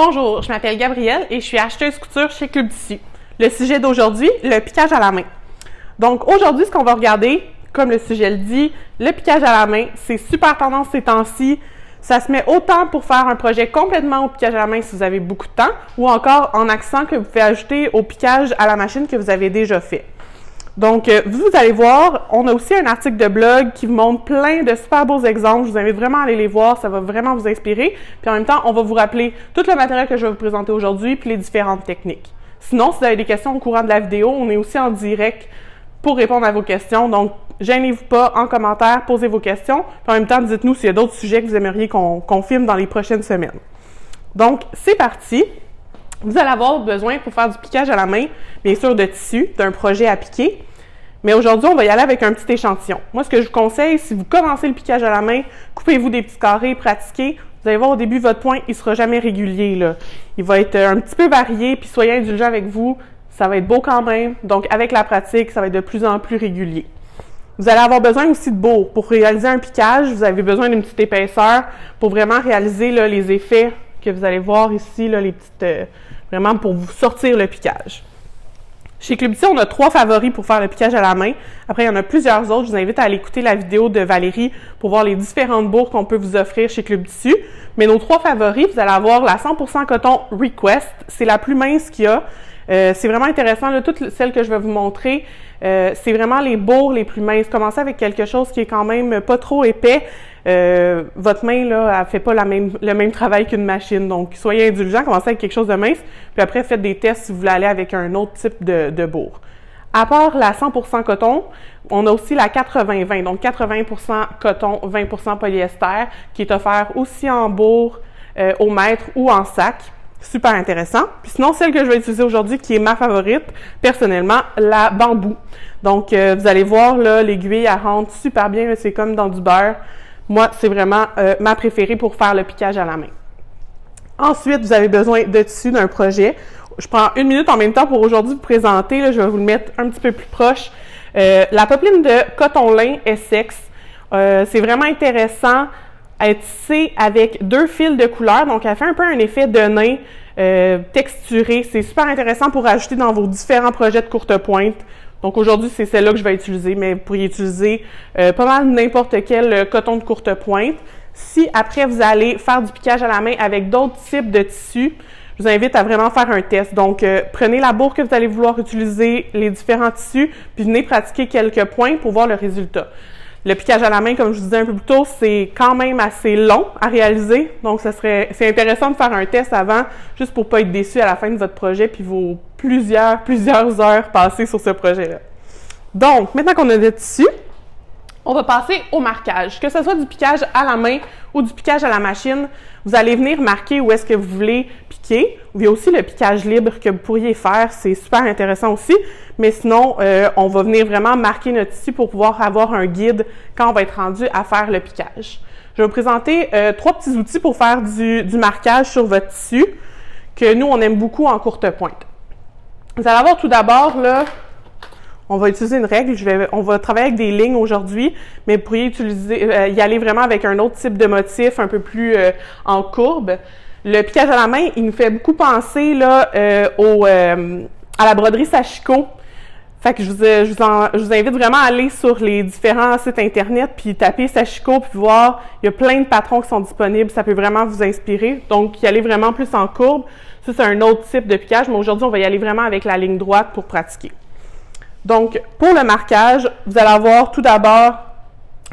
Bonjour, je m'appelle Gabrielle et je suis acheteuse couture chez Club Tissu. Le sujet d'aujourd'hui, le piquage à la main. Donc aujourd'hui, ce qu'on va regarder, comme le sujet le dit, le piquage à la main, c'est super tendance ces temps-ci. Ça se met autant pour faire un projet complètement au piquage à la main si vous avez beaucoup de temps, ou encore en accent que vous pouvez ajouter au piquage à la machine que vous avez déjà fait. Donc, vous allez voir, on a aussi un article de blog qui vous montre plein de super beaux exemples. Je vous invite vraiment à aller les voir, ça va vraiment vous inspirer. Puis en même temps, on va vous rappeler tout le matériel que je vais vous présenter aujourd'hui, puis les différentes techniques. Sinon, si vous avez des questions au courant de la vidéo, on est aussi en direct pour répondre à vos questions. Donc, gênez-vous pas, en commentaire, posez vos questions. Puis en même temps, dites-nous s'il y a d'autres sujets que vous aimeriez qu'on filme dans les prochaines semaines. Donc, c'est parti! Vous allez avoir besoin pour faire du piquage à la main, bien sûr de tissu, d'un projet à piquer. Mais aujourd'hui, on va y aller avec un petit échantillon. Moi, ce que je vous conseille, si vous commencez le piquage à la main, coupez-vous des petits carrés, pratiquez. Vous allez voir au début, votre point, il ne sera jamais régulier, là. Il va être un petit peu varié, puis soyez indulgents avec vous. Ça va être beau quand même. Donc, avec la pratique, ça va être de plus en plus régulier. Vous allez avoir besoin aussi de bourre. Pour réaliser un piquage, vous avez besoin d'une petite épaisseur pour vraiment réaliser là, les effets que vous allez voir ici, là, les petites, vraiment pour vous sortir le piquage. Chez Club Tissu, on a 3 favoris pour faire le piquage à la main. Après, il y en a plusieurs autres. Je vous invite à aller écouter la vidéo de Valérie pour voir les différentes bourres qu'on peut vous offrir chez Club Tissu. Mais nos 3 favoris, vous allez avoir la 100% coton Request. C'est la plus mince qu'il y a. C'est vraiment intéressant. Là, toutes celles que je vais vous montrer, c'est vraiment les bourres les plus minces. Commencez avec quelque chose qui est quand même pas trop épais. Votre main, là, elle fait pas le même travail qu'une machine. Donc, soyez indulgents, commencez avec quelque chose de mince. Puis après, faites des tests si vous voulez aller avec un autre type de bourre. À part la 100% coton, on a aussi la 80-20. Donc, 80% coton, 20% polyester, qui est offert aussi en bourre, au mètre ou en sac. Super intéressant. Puis sinon, celle que je vais utiliser aujourd'hui, qui est ma favorite, personnellement, la bambou. Donc, vous allez voir, là, l'aiguille, elle rentre super bien. C'est comme dans du beurre. Moi, c'est vraiment ma préférée pour faire le piquage à la main. Ensuite, vous avez besoin de tissu d'un projet. Je prends 1 minute en même temps pour aujourd'hui vous présenter. Là, je vais vous le mettre un petit peu plus proche. La popeline de coton lin Essex, c'est vraiment intéressant. Elle est tissée avec 2 fils de couleur, donc elle fait un peu un effet de nain texturé. C'est super intéressant pour ajouter dans vos différents projets de courte pointe. Donc aujourd'hui, c'est celle-là que je vais utiliser, mais vous pourriez utiliser pas mal n'importe quel coton de courte pointe. Si après vous allez faire du piquage à la main avec d'autres types de tissus, je vous invite à vraiment faire un test. Donc prenez la bourre que vous allez vouloir utiliser, les différents tissus, puis venez pratiquer quelques points pour voir le résultat. Le piquage à la main, comme je vous disais un peu plus tôt, c'est quand même assez long à réaliser. Donc, c'est intéressant de faire un test avant, juste pour ne pas être déçu à la fin de votre projet, puis vos plusieurs heures passées sur ce projet-là. Donc, maintenant qu'on a le tissu, on va passer au marquage. Que ce soit du piquage à la main ou du piquage à la machine, vous allez venir marquer où est-ce que vous voulez piquer. Il y a aussi le piquage libre que vous pourriez faire, c'est super intéressant aussi. Mais sinon, on va venir vraiment marquer notre tissu pour pouvoir avoir un guide quand on va être rendu à faire le piquage. Je vais vous présenter 3 petits outils pour faire du marquage sur votre tissu que nous, on aime beaucoup en courte pointe. Vous allez avoir tout d'abord, là, on va utiliser une règle. On va travailler avec des lignes aujourd'hui, mais vous pourriez y aller vraiment avec un autre type de motif, un peu plus en courbe. Le piquage à la main, il nous fait beaucoup penser là, à la broderie Sashiko. Fait que je vous invite vraiment à aller sur les différents sites internet puis taper Sashiko puis voir, il y a plein de patrons qui sont disponibles, ça peut vraiment vous inspirer. Donc, y aller vraiment plus en courbe. Ça, c'est un autre type de piquage, mais aujourd'hui, on va y aller vraiment avec la ligne droite pour pratiquer. Donc, pour le marquage, vous allez avoir tout d'abord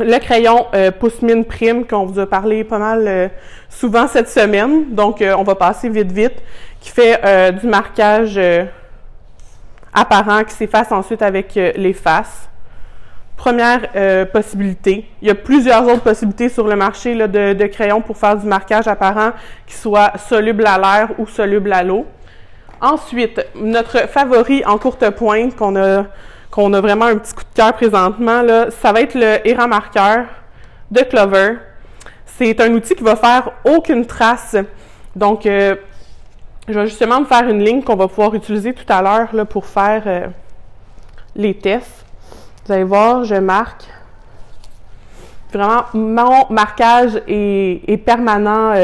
le crayon Pousse-Mine Prime qu'on vous a parlé pas mal souvent cette semaine. Donc, on va passer vite, qui fait du marquage apparent qui s'efface ensuite avec les faces. Première possibilité. Il y a plusieurs autres possibilités sur le marché là, de crayons pour faire du marquage apparent qui soit soluble à l'air ou soluble à l'eau. Ensuite, notre favori en courte pointe qu'on a vraiment un petit coup de cœur présentement, là, ça va être le Era Marqueur de Clover. C'est un outil qui va faire aucune trace. Donc, je vais justement me faire une ligne qu'on va pouvoir utiliser tout à l'heure là, pour faire les tests. Vous allez voir, je marque. Vraiment, mon marquage est permanent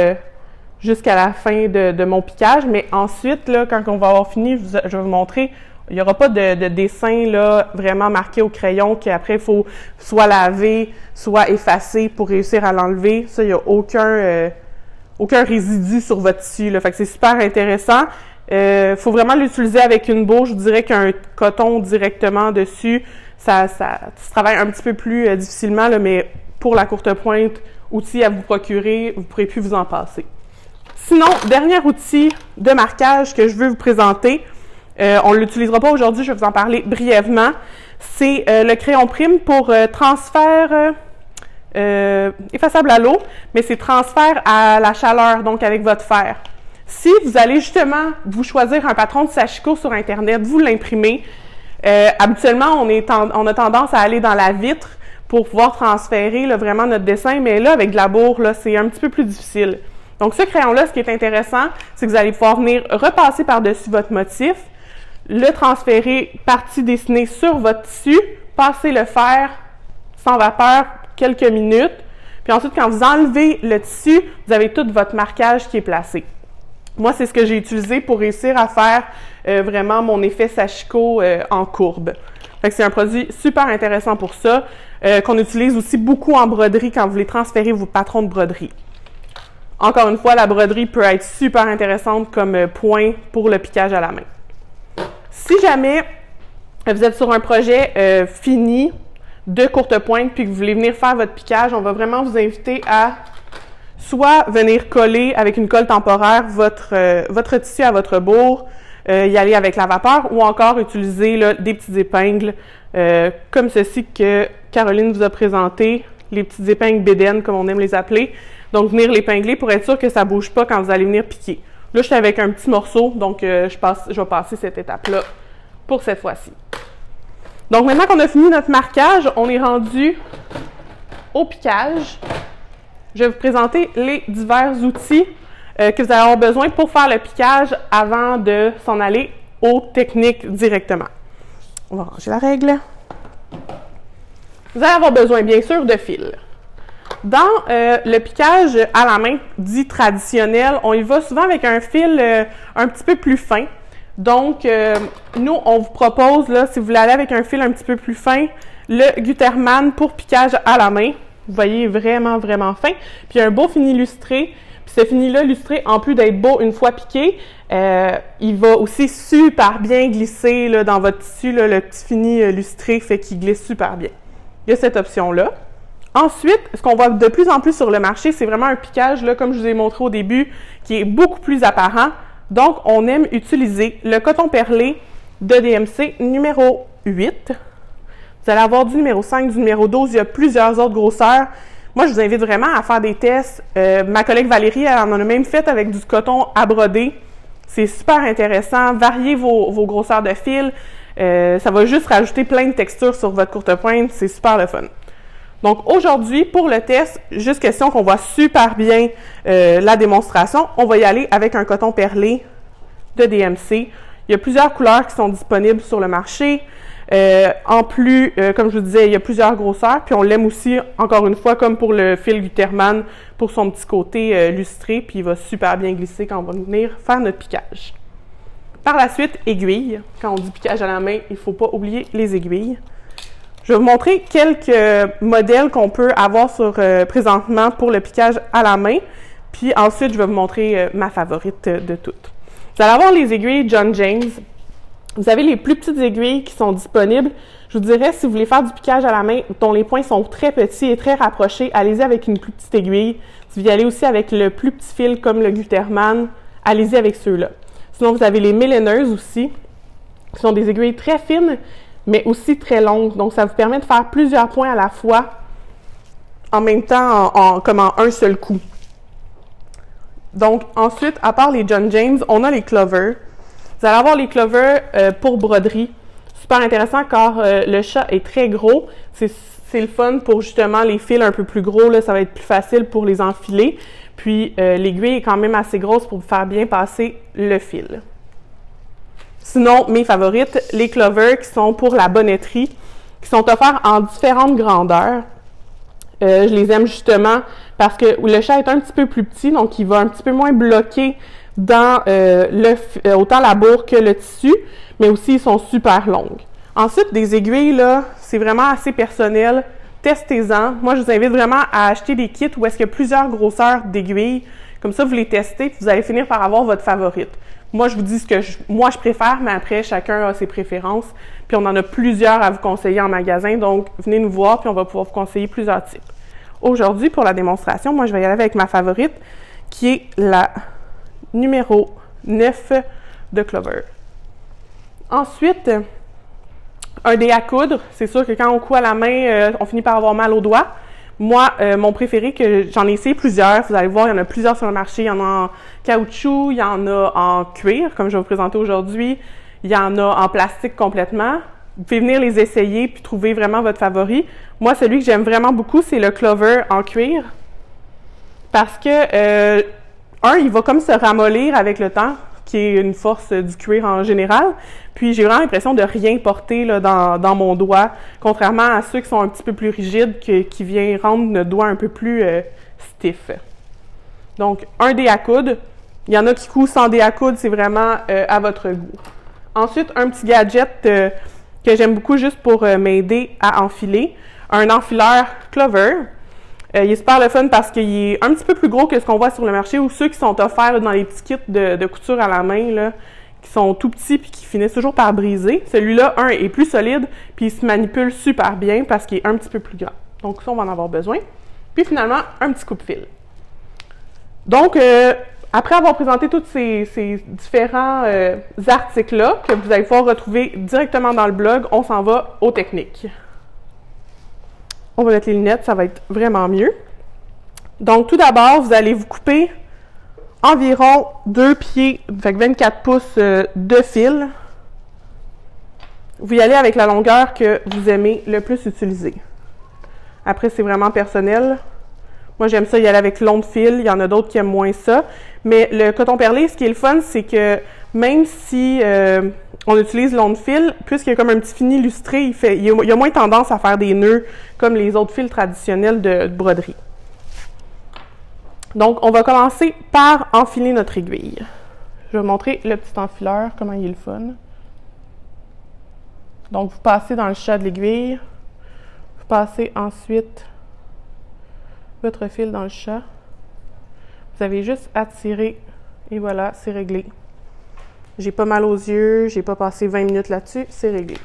jusqu'à la fin de mon piquage. Mais ensuite, là, quand on va avoir fini, je vais vous montrer, il n'y aura pas de dessin là, vraiment marqué au crayon qu'après, il faut soit laver, soit effacer pour réussir à l'enlever. Ça, il n'y a aucun résidu sur votre tissu. Là. Fait que c'est super intéressant. Faut vraiment l'utiliser avec une bourre. Je vous dirais qu'un coton directement dessus, ça se travaille un petit peu plus difficilement, là, mais pour la courte pointe, outil à vous procurer, vous ne pourrez plus vous en passer. Sinon, dernier outil de marquage que je veux vous présenter, on ne l'utilisera pas aujourd'hui, je vais vous en parler brièvement, c'est le crayon prime pour transfert effaçable à l'eau, mais c'est transfert à la chaleur, donc avec votre fer. Si vous allez justement vous choisir un patron de Sashiko sur Internet, vous l'imprimez, habituellement, on a tendance à aller dans la vitre pour pouvoir transférer là, vraiment notre dessin, mais là, avec de la bourre, là, c'est un petit peu plus difficile. Donc, ce crayon-là, ce qui est intéressant, c'est que vous allez pouvoir venir repasser par-dessus votre motif, le transférer partie dessinée sur votre tissu, passer le fer sans vapeur quelques minutes, puis ensuite, quand vous enlevez le tissu, vous avez tout votre marquage qui est placé. Moi, c'est ce que j'ai utilisé pour réussir à faire vraiment mon effet Sashiko en courbe. Fait que c'est un produit super intéressant pour ça, qu'on utilise aussi beaucoup en broderie quand vous voulez transférer vos patrons de broderie. Encore une fois, la broderie peut être super intéressante comme point pour le piquage à la main. Si jamais vous êtes sur un projet fini de courte pointe puis que vous voulez venir faire votre piquage, on va vraiment vous inviter à soit venir coller avec une colle temporaire votre tissu à votre bourre, y aller avec la vapeur, ou encore utiliser là, des petites épingles comme ceci que Caroline vous a présenté, les petites épingles bédaines comme on aime les appeler. Donc venir l'épingler pour être sûr que ça ne bouge pas quand vous allez venir piquer. Là, je suis avec un petit morceau, donc je vais passer cette étape-là pour cette fois-ci. Donc maintenant qu'on a fini notre marquage, on est rendu au piquage. Je vais vous présenter les divers outils que vous allez avoir besoin pour faire le piquage avant de s'en aller aux techniques directement. On va ranger la règle. Vous allez avoir besoin, bien sûr, de fil. Dans le piquage à la main dit traditionnel, on y va souvent avec un fil un petit peu plus fin. Donc, nous, on vous propose, là, si vous voulez aller avec un fil un petit peu plus fin, le Gutermann pour piquage à la main. Vous voyez, vraiment, vraiment fin. Puis, un beau fini lustré. Puis, ce fini-là lustré, en plus d'être beau une fois piqué, il va aussi super bien glisser là, dans votre tissu. Là, le petit fini lustré fait qu'il glisse super bien. Il y a cette option-là. Ensuite, ce qu'on voit de plus en plus sur le marché, c'est vraiment un piquage, là, comme je vous ai montré au début, qui est beaucoup plus apparent. Donc, on aime utiliser le coton perlé de DMC numéro 8. Vous allez avoir du numéro 5, du numéro 12, il y a plusieurs autres grosseurs. Moi, je vous invite vraiment à faire des tests. Ma collègue Valérie, elle en a même fait avec du coton à broder. C'est super intéressant. Variez vos grosseurs de fil. Ça va juste rajouter plein de textures sur votre courte pointe. C'est super le fun. Donc, aujourd'hui, pour le test, juste question qu'on voit super bien la démonstration, on va y aller avec un coton perlé de DMC. Il y a plusieurs couleurs qui sont disponibles sur le marché. En plus, comme je vous disais, il y a plusieurs grosseurs, puis on l'aime aussi, encore une fois, comme pour le fil Gutermann, pour son petit côté lustré, puis il va super bien glisser quand on va venir faire notre piquage. Par la suite, aiguilles. Quand on dit piquage à la main, il ne faut pas oublier les aiguilles. Je vais vous montrer quelques modèles qu'on peut avoir présentement pour le piquage à la main, puis ensuite, je vais vous montrer ma favorite de toutes. Vous allez avoir les aiguilles John James. Vous avez les plus petites aiguilles qui sont disponibles. Je vous dirais, si vous voulez faire du piquage à la main dont les points sont très petits et très rapprochés, allez-y avec une plus petite aiguille. Si vous y allez aussi avec le plus petit fil comme le Gutermann, allez-y avec ceux-là. Sinon, vous avez les millineuses aussi, qui sont des aiguilles très fines, mais aussi très longues. Donc, ça vous permet de faire plusieurs points à la fois, en même temps, comme en un seul coup. Donc, ensuite, à part les John James, on a les Clover. Vous allez avoir les Clover pour broderie. Super intéressant car le chat est très gros. C'est le fun pour justement les fils un peu plus gros. Là, ça va être plus facile pour les enfiler. Puis, l'aiguille est quand même assez grosse pour vous faire bien passer le fil. Sinon, mes favorites, les Clover qui sont pour la bonnetterie, qui sont offerts en différentes grandeurs. Je les aime justement parce que le chat est un petit peu plus petit, donc il va un petit peu moins bloquer dans autant la bourre que le tissu, mais aussi ils sont super longues. Ensuite, des aiguilles, là, c'est vraiment assez personnel. Testez-en. Moi, je vous invite vraiment à acheter des kits où est-ce qu'il y a plusieurs grosseurs d'aiguilles. Comme ça, vous les testez, puis vous allez finir par avoir votre favorite. Moi, je vous dis ce que moi, je préfère, mais après, chacun a ses préférences. Puis on en a plusieurs à vous conseiller en magasin, donc venez nous voir, puis on va pouvoir vous conseiller plusieurs types. Aujourd'hui, pour la démonstration, moi, je vais y aller avec ma favorite, qui est la numéro 9 de Clover. Ensuite, un dé à coudre. C'est sûr que quand on coud à la main, on finit par avoir mal aux doigts. Moi, mon préféré, que j'en ai essayé plusieurs, vous allez voir, il y en a plusieurs sur le marché. Il y en a en caoutchouc, il y en a en cuir, comme je vais vous présenter aujourd'hui. Il y en a en plastique complètement. Vous pouvez venir les essayer puis trouver vraiment votre favori. Moi, celui que j'aime vraiment beaucoup, c'est le Clover en cuir. Parce que, il va comme se ramollir avec le temps, qui est une force du cuir en général. Puis j'ai vraiment l'impression de rien porter là, dans mon doigt, contrairement à ceux qui sont un petit peu plus rigides, qui viennent rendre le doigt un peu plus stiff. Donc, un dé à coudre. Il y en a qui coudent sans dé à coudre, c'est vraiment à votre goût. Ensuite, un petit gadget que j'aime beaucoup juste pour m'aider à enfiler. Un enfileur Clover. Il est super le fun parce qu'il est un petit peu plus gros que ce qu'on voit sur le marché ou ceux qui sont offerts là, dans les petits kits de couture à la main, là, qui sont tout petits puis qui finissent toujours par briser. Celui-là, est plus solide puis il se manipule super bien parce qu'il est un petit peu plus grand. Donc ça, on va en avoir besoin. Puis finalement, un petit coupe-fil. Donc, après avoir présenté tous ces différents articles-là que vous allez pouvoir retrouver directement dans le blog, on s'en va aux techniques. On va mettre les lunettes, ça va être vraiment mieux. Donc, tout d'abord, vous allez vous couper environ 2 pieds, fait 24 pouces de fil. Vous y allez avec la longueur que vous aimez le plus utiliser. Après, c'est vraiment personnel. Moi, j'aime ça y aller avec long de fil. Il y en a d'autres qui aiment moins ça. Mais le coton perlé, ce qui est le fun, c'est que même si on utilise long de fil, puisqu'il y a comme un petit fini lustré, il y a moins tendance à faire des nœuds comme les autres fils traditionnels de broderie. Donc, on va commencer par enfiler notre aiguille. Je vais vous montrer le petit enfileur, comment il est le fun. Donc, vous passez dans le chat de l'aiguille. Vous passez ensuite votre fil dans le chat. Vous avez juste à tirer et voilà, c'est réglé. J'ai pas mal aux yeux, j'ai pas passé 20 minutes là-dessus, c'est réglé.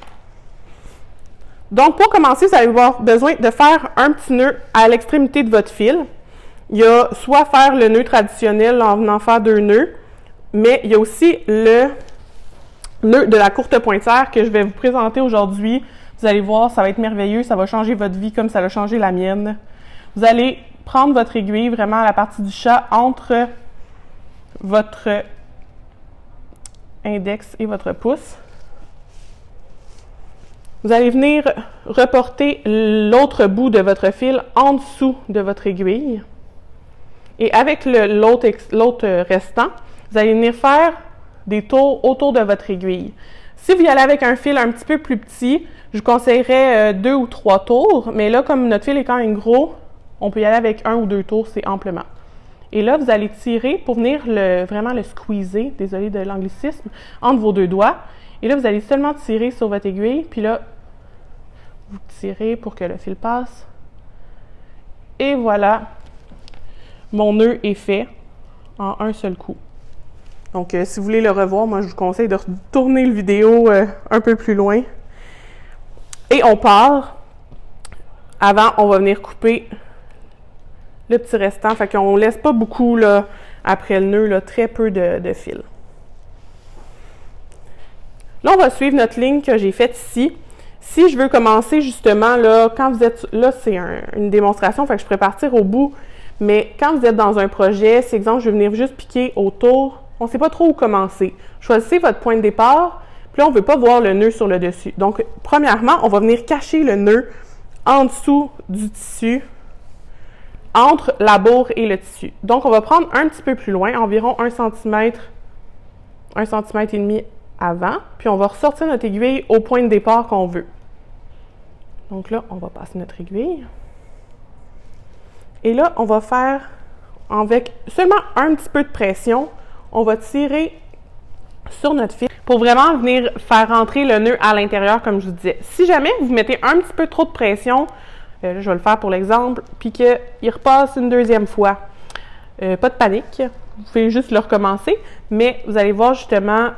Donc, pour commencer, vous allez avoir besoin de faire un petit nœud à l'extrémité de votre fil. Il y a soit faire le nœud traditionnel en venant faire 2 nœuds, mais il y a aussi le nœud de la courte pointière que je vais vous présenter aujourd'hui. Vous allez voir, ça va être merveilleux, ça va changer votre vie comme ça a changé la mienne. Vous allez prendre votre aiguille vraiment à la partie du chat entre votre index et votre pouce. Vous allez venir reporter l'autre bout de votre fil en dessous de votre aiguille. Et avec l'autre restant, vous allez venir faire des tours autour de votre aiguille. Si vous y allez avec un fil un petit peu plus petit, je vous conseillerais 2 ou 3 tours, mais là, comme notre fil est quand même gros, on peut y aller avec 1 ou 2 tours, c'est amplement. Et là, vous allez tirer pour venir vraiment le squeezer, désolé de l'anglicisme, entre vos 2 doigts. Et là, vous allez seulement tirer sur votre aiguille, puis là, vous tirez pour que le fil passe. Et voilà, mon nœud est fait en un seul coup. Donc, si vous voulez le revoir, moi, je vous conseille de retourner la vidéo un peu plus loin. Et on part. Avant, on va venir couper le petit restant, fait qu'on ne laisse pas beaucoup là, après le nœud, là, très peu de fil. Là, on va suivre notre ligne que j'ai faite ici. Si je veux commencer justement, là, quand vous êtes là, c'est une démonstration, fait que je pourrais partir au bout, mais quand vous êtes dans un projet, si exemple, je vais venir juste piquer autour, on ne sait pas trop où commencer. Choisissez votre point de départ, puis là, on ne veut pas voir le nœud sur le dessus. Donc, premièrement, on va venir cacher le nœud en dessous du tissu, entre la bourre et le tissu. Donc, on va prendre un petit peu plus loin, environ 1 cm, 1 cm et demi avant, puis on va ressortir notre aiguille au point de départ qu'on veut. Donc là, on va passer notre aiguille. Et là, on va faire, avec seulement un petit peu de pression, on va tirer sur notre fil pour vraiment venir faire rentrer le nœud à l'intérieur, comme je vous disais. Si jamais vous mettez un petit peu trop de pression, là, je vais le faire pour l'exemple, puis qu'il repasse une deuxième fois, pas de panique, vous pouvez juste le recommencer, mais vous allez voir justement,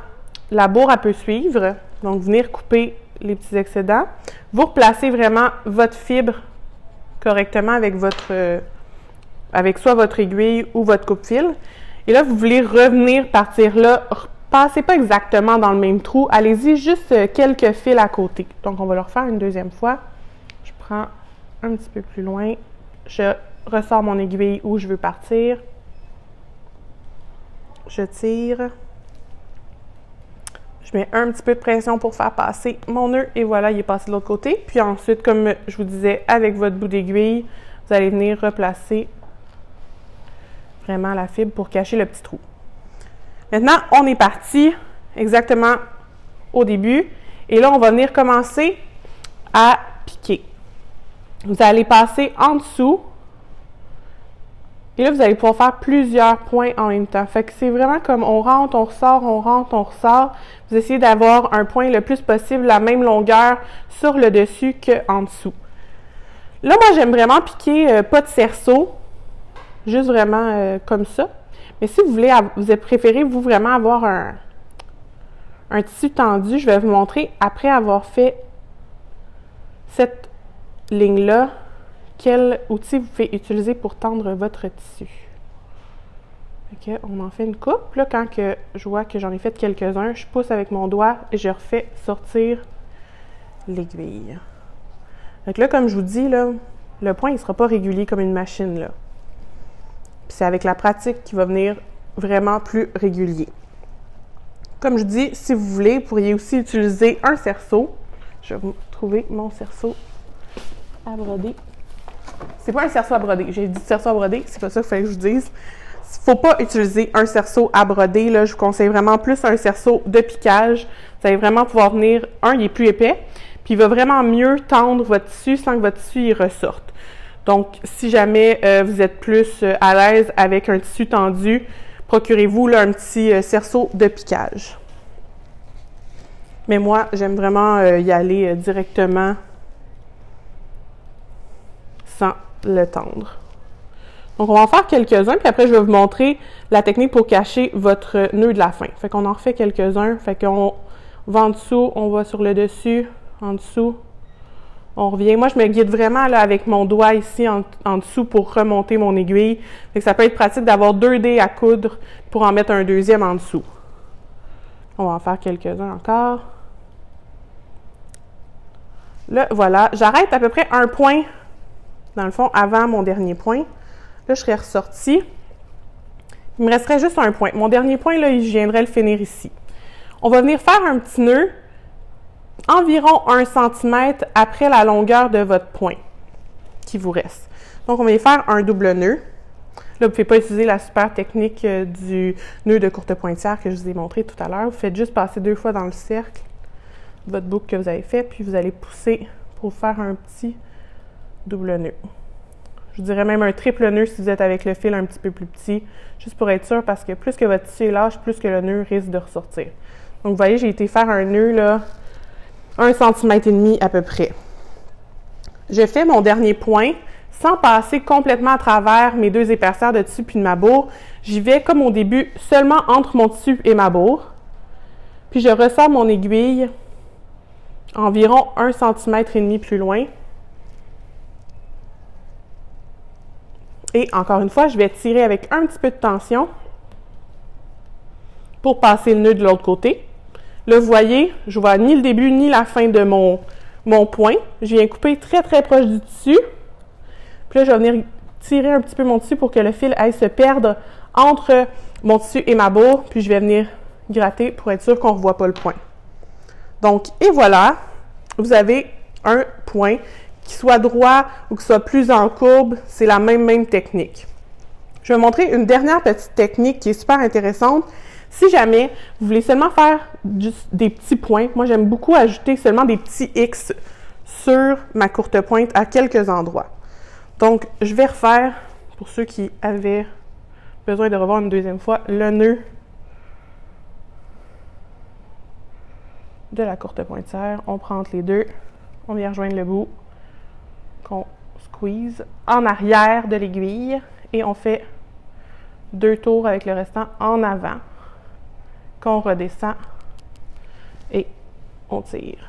la bourre, elle peut suivre, donc venir couper les petits excédents. Vous replacez vraiment votre fibre correctement avec avec soit votre aiguille ou votre coupe-fil. Et là, vous voulez revenir partir là. Passez pas exactement dans le même trou. Allez-y juste quelques fils à côté. Donc, on va le refaire une deuxième fois. Je prends un petit peu plus loin. Je ressors mon aiguille où je veux partir. Je tire. Je mets un petit peu de pression pour faire passer mon nœud et voilà, il est passé de l'autre côté. Puis ensuite, comme je vous disais, avec votre bout d'aiguille, vous allez venir replacer vraiment la fibre pour cacher le petit trou. Maintenant, on est parti exactement au début et là, on va venir commencer à piquer. Vous allez passer en dessous et là, vous allez pouvoir faire plusieurs points en même temps. Fait que c'est vraiment comme on rentre, on ressort, on rentre, on ressort. Vous essayez d'avoir un point le plus possible, la même longueur sur le dessus qu'en dessous. Là, moi, j'aime vraiment piquer pas de cerceau, juste vraiment comme ça. Mais si vous voulez, vous préférez vous vraiment avoir un tissu tendu, je vais vous montrer après avoir fait cette ligne-là, quel outil vous pouvez utiliser pour tendre votre tissu. OK, on en fait une coupe. Là, quand je vois que j'en ai fait quelques-uns, je pousse avec mon doigt et je refais sortir l'aiguille. Donc là, comme je vous dis, là, le point, il ne sera pas régulier comme une machine, là. Puis c'est avec la pratique qu'il va venir vraiment plus régulier. Comme je dis, si vous voulez, vous pourriez aussi utiliser un cerceau. Je vais vous trouver mon cerceau à broder. C'est pas un cerceau à broder. J'ai dit cerceau à broder, c'est pas ça qu'il fallait que je vous dise. Il ne faut pas utiliser un cerceau à broder. Là, je vous conseille vraiment plus un cerceau de piquage. Vous allez vraiment pouvoir venir, il est plus épais, puis il va vraiment mieux tendre votre tissu sans que votre tissu y ressorte. Donc, si jamais vous êtes plus à l'aise avec un tissu tendu, procurez-vous là, un petit cerceau de piquage. Mais moi, j'aime vraiment y aller directement sans le tendre. Donc, on va en faire quelques-uns, puis après, je vais vous montrer la technique pour cacher votre nœud de la fin. Fait qu'on en refait quelques-uns. Fait qu'on va en dessous, on va sur le dessus, en dessous, on revient. Moi, je me guide vraiment là, avec mon doigt ici en dessous pour remonter mon aiguille. Fait que ça peut être pratique d'avoir 2 dés à coudre pour en mettre un deuxième en dessous. On va en faire quelques-uns encore. Là, voilà. J'arrête à peu près un point, dans le fond, avant mon dernier point. Là, je serais ressortie. Il me resterait juste un point. Mon dernier point, là, je viendrais le finir ici. On va venir faire un petit nœud environ 1 cm après la longueur de votre point qui vous reste. Donc, on va y faire un double nœud. Là, vous ne pouvez pas utiliser la super technique du nœud de courte pointière que je vous ai montré tout à l'heure. Vous faites juste passer 2 fois dans le cercle votre boucle que vous avez fait, puis vous allez pousser pour faire un petit double nœud. Je dirais même un triple nœud si vous êtes avec le fil un petit peu plus petit, juste pour être sûr, parce que plus que votre tissu est lâche, plus que le nœud risque de ressortir. Donc, vous voyez, j'ai été faire un nœud, là, 1,5 cm à peu près. Je fais mon dernier point sans passer complètement à travers mes 2 épaisseurs de tissu puis de ma bourre. J'y vais comme au début, seulement entre mon tissu et ma bourre. Puis je ressors mon aiguille environ 1,5 cm plus loin. Et encore une fois, je vais tirer avec un petit peu de tension pour passer le nœud de l'autre côté. Là, vous voyez, je ne vois ni le début ni la fin de mon point. Je viens couper très, très proche du tissu. Puis là, je vais venir tirer un petit peu mon tissu pour que le fil aille se perdre entre mon tissu et ma bourre. Puis je vais venir gratter pour être sûr qu'on ne revoit pas le point. Donc, et voilà, vous avez un point. Qu'il soit droit ou qu'il soit plus en courbe, c'est la même technique. Je vais vous montrer une dernière petite technique qui est super intéressante. Si jamais vous voulez seulement faire juste des petits points, moi j'aime beaucoup ajouter seulement des petits X sur ma courte pointe à quelques endroits. Donc, je vais refaire pour ceux qui avaient besoin de revoir une deuxième fois, le nœud de la courte pointière. On prend entre les deux, on vient rejoindre le bout qu'on squeeze en arrière de l'aiguille et on fait 2 tours avec le restant en avant qu'on redescend et on tire.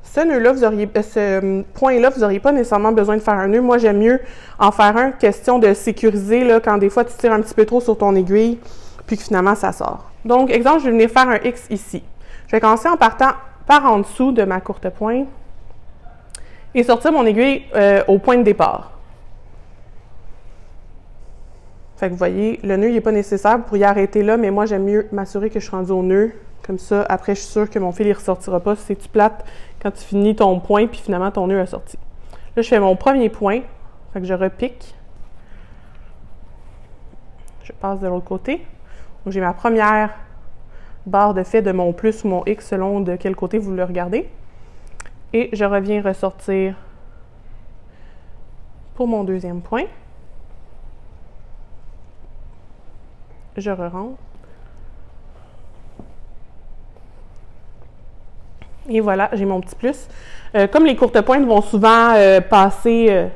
Ce nœud-là, ce point-là, vous n'auriez pas nécessairement besoin de faire un nœud. Moi, j'aime mieux en faire un, question de sécuriser, là, quand des fois tu tires un petit peu trop sur ton aiguille, puis que finalement ça sort. Donc, exemple, je vais venir faire un X ici. Je vais commencer en partant par en dessous de ma courte pointe et sortir mon aiguille au point de départ. Fait que vous voyez, le nœud n'est pas nécessaire, vous pourriez arrêter là, mais moi j'aime mieux m'assurer que je suis rendue au nœud. Comme ça, après, je suis sûre que mon fil ne ressortira pas. C'est-tu plate quand tu finis ton point, puis finalement ton nœud a sorti. Là, je fais mon premier point, fait que je repique. Je passe de l'autre côté. Donc, j'ai ma première barre de fait de mon plus ou mon X selon de quel côté vous le regardez. Et je reviens ressortir pour mon deuxième point. Je re-rentre. Et voilà, j'ai mon petit plus. Comme les courtes pointes vont souvent passer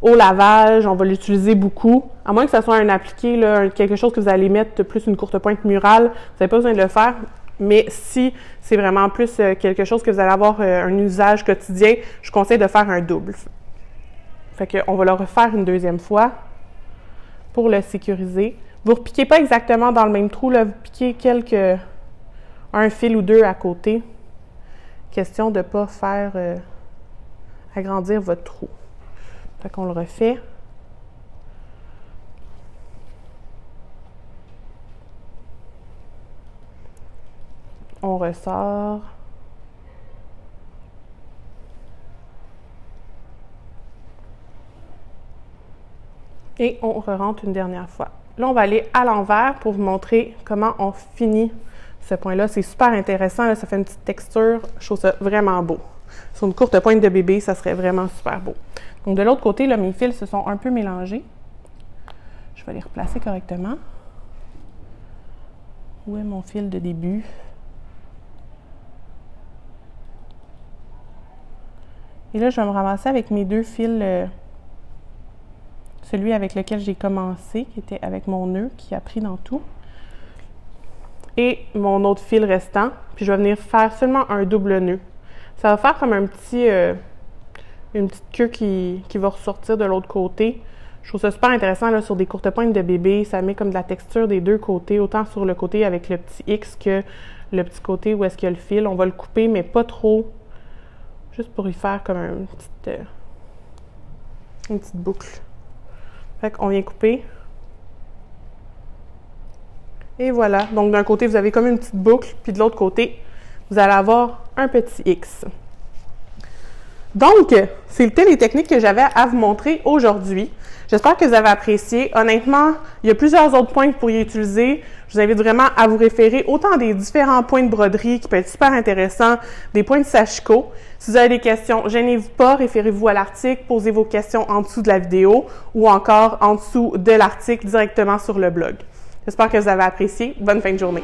au lavage, on va l'utiliser beaucoup. À moins que ce soit un appliqué, là, quelque chose que vous allez mettre plus une courte pointe murale, vous n'avez pas besoin de le faire. Mais si c'est vraiment plus quelque chose que vous allez avoir un usage quotidien, je conseille de faire un double. Fait qu'on va le refaire une deuxième fois pour le sécuriser. Vous ne repiquez pas exactement dans le même trou, là, vous piquez un fil ou deux à côté. Question de ne pas faire agrandir votre trou. Fait qu'on le refait. On ressort. Et on re-rentre une dernière fois. Là, on va aller à l'envers pour vous montrer comment on finit ce point-là. C'est super intéressant, là, ça fait une petite texture. Je trouve ça vraiment beau. Sur une courte pointe de bébé, ça serait vraiment super beau. Donc, de l'autre côté, là, mes fils se sont un peu mélangés. Je vais les replacer correctement. Où est mon fil de début? Et là, je vais me ramasser avec mes deux fils, celui avec lequel j'ai commencé, qui était avec mon nœud, qui a pris dans tout, et mon autre fil restant, puis je vais venir faire seulement un double nœud. Ça va faire comme un petit, une petite queue qui va ressortir de l'autre côté. Je trouve ça super intéressant là, sur des courtes pointes de bébé, ça met comme de la texture des deux côtés, autant sur le côté avec le petit X que le petit côté où est-ce qu'il y a le fil. On va le couper, mais pas trop, juste pour y faire comme une petite boucle. Fait qu'on vient couper. Et voilà. Donc, d'un côté, vous avez comme une petite boucle, puis de l'autre côté, vous allez avoir un petit X. Donc, c'était les techniques que j'avais à vous montrer aujourd'hui. J'espère que vous avez apprécié. Honnêtement, il y a plusieurs autres points que vous pourriez utiliser. Je vous invite vraiment à vous référer autant des différents points de broderie qui peuvent être super intéressants, des points de sashiko. Si vous avez des questions, gênez-vous pas, référez-vous à l'article, posez vos questions en dessous de la vidéo ou encore en dessous de l'article directement sur le blog. J'espère que vous avez apprécié. Bonne fin de journée.